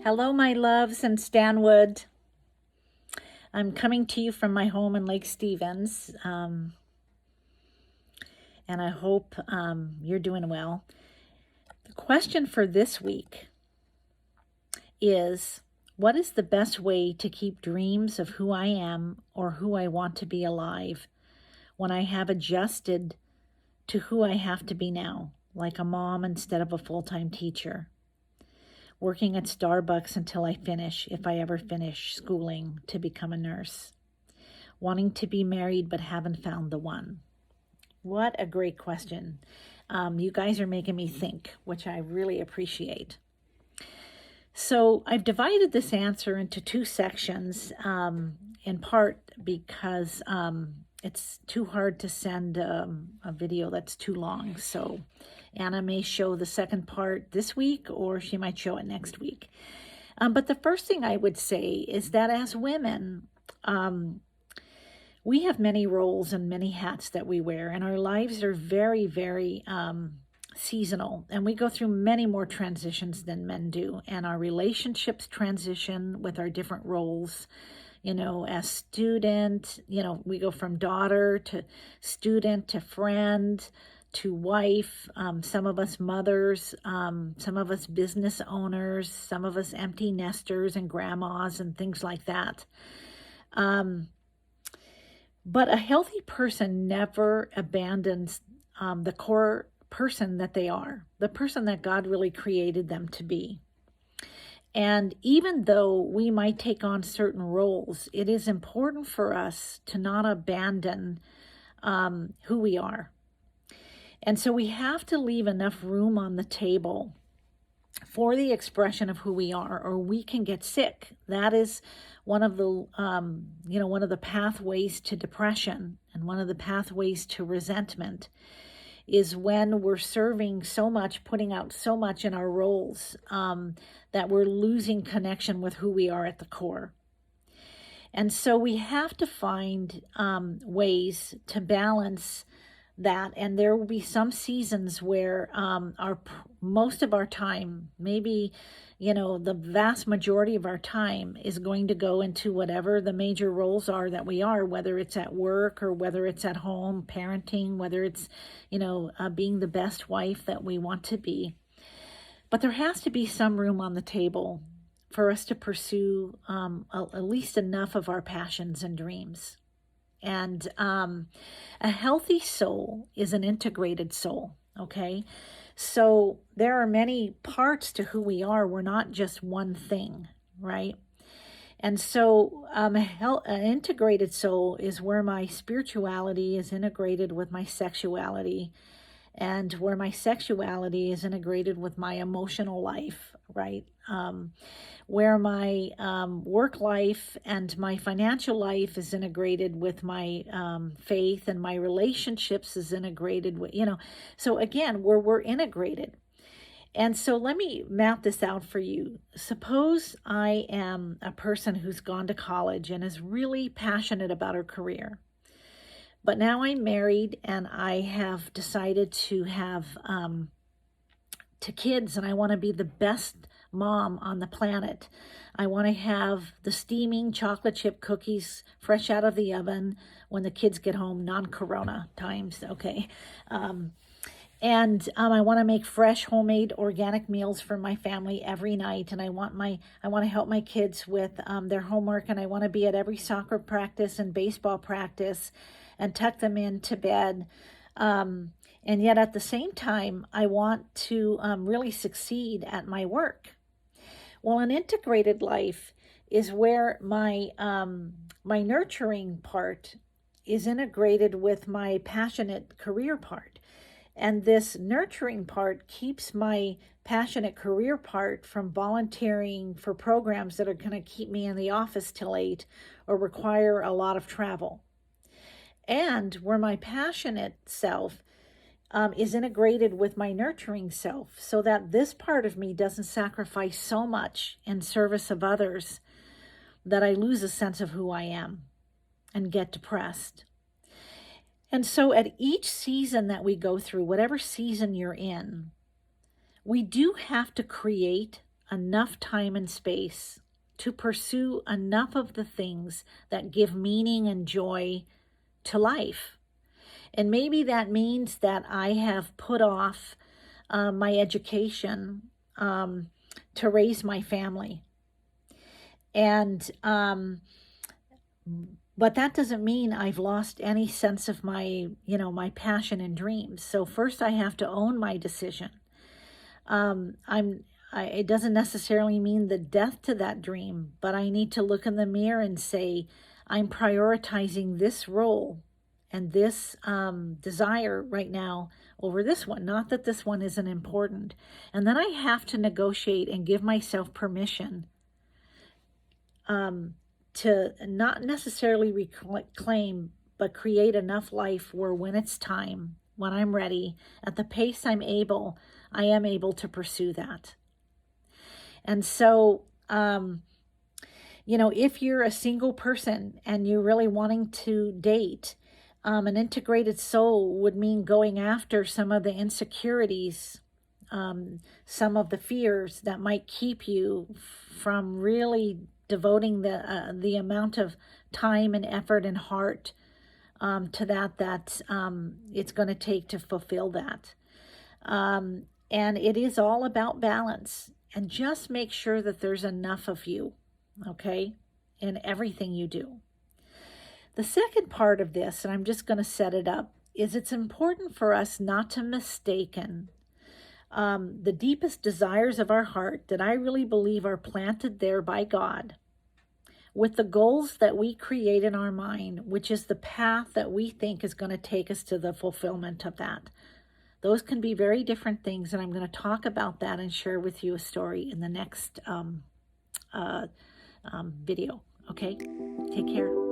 Hello, my loves in Stanwood. I'm coming to you from my home in Lake Stevens, and I hope you're doing well. The question for this week is, what is the best way to keep dreams of who I am or who I want to be alive when I have adjusted to who I have to be now, like a mom instead of a full-time teacher? Working at Starbucks until I finish, if I ever finish schooling to become a nurse. Wanting to be married but haven't found the one. What a great question. You guys are making me think, which I really appreciate. So I've divided this answer into two sections, in part because it's too hard to send a video that's too long. So Anna may show the second part this week, or she might show it next week. But the first thing I would say is that as women, we have many roles and many hats that we wear, and our lives are very, very seasonal, and we go through many more transitions than men do, and our relationships transition with our different roles. As student, we go from daughter to student to friend to wife, some of us mothers, some of us business owners, some of us empty nesters and grandmas and things like that. But a healthy person never abandons the core person that they are, the person that God really created them to be. And even though we might take on certain roles, it is important for us to not abandon who we are. And so we have to leave enough room on the table for the expression of who we are, or we can get sick. That is one of the, one of the pathways to depression, and one of the pathways to resentment is when we're serving so much, putting out so much in our roles, that we're losing connection with who we are at the core. And so we have to find ways to balance that, and there will be some seasons where most of our time, maybe the vast majority of our time, is going to go into whatever the major roles are that we are, whether it's at work or whether it's at home, parenting, whether it's being the best wife that we want to be. But there has to be some room on the table for us to pursue at least enough of our passions and dreams. And a healthy soul is an integrated soul, okay? So there are many parts to who we are. We're not just one thing, right? And so an integrated soul is where my spirituality is integrated with my sexuality, and where my sexuality is integrated with my emotional life, right? Where my work life and my financial life is integrated with my faith, and my relationships is integrated with, so again, where we're integrated. And so let me map this out for you. Suppose I am a person who's gone to college and is really passionate about her career. But now I'm married, and I have decided to have kids, and I want to be the best mom on the planet. I want to have the steaming chocolate chip cookies fresh out of the oven when the kids get home, non-corona times, okay? And I want to make fresh homemade organic meals for my family every night, and I want to help my kids with their homework, and I want to be at every soccer practice and baseball practice and tuck them into bed. And yet at the same time, I want to really succeed at my work. Well, an integrated life is where my nurturing part is integrated with my passionate career part. And this nurturing part keeps my passionate career part from volunteering for programs that are going to keep me in the office till 8 or require a lot of travel. And where my passionate self is integrated with my nurturing self, so that this part of me doesn't sacrifice so much in service of others that I lose a sense of who I am and get depressed. And so at each season that we go through, whatever season you're in, we do have to create enough time and space to pursue enough of the things that give meaning and joy to life. And maybe that means that I have put off my education to raise my family. And but that doesn't mean I've lost any sense of my, my passion and dreams. So first I have to own my decision. It doesn't necessarily mean the death to that dream, but I need to look in the mirror and say, I'm prioritizing this role and this desire right now over this one. Not that this one isn't important. And then I have to negotiate and give myself permission to not necessarily reclaim, but create enough life where when it's time, when I'm ready, at the pace I am able to pursue that. And so, if you're a single person and you're really wanting to date, an integrated soul would mean going after some of the insecurities, some of the fears that might keep you from really devoting the amount of time and effort and heart to that it's going to take to fulfill that. And it is all about balance. And just make sure that there's enough of you, okay, in everything you do. The second part of this, and I'm just going to set it up, is it's important for us not to mistaken the deepest desires of our heart that I really believe are planted there by God with the goals that we create in our mind, which is the path that we think is going to take us to the fulfillment of that. Those can be very different things, and I'm going to talk about that and share with you a story in the next video. Okay? Take care.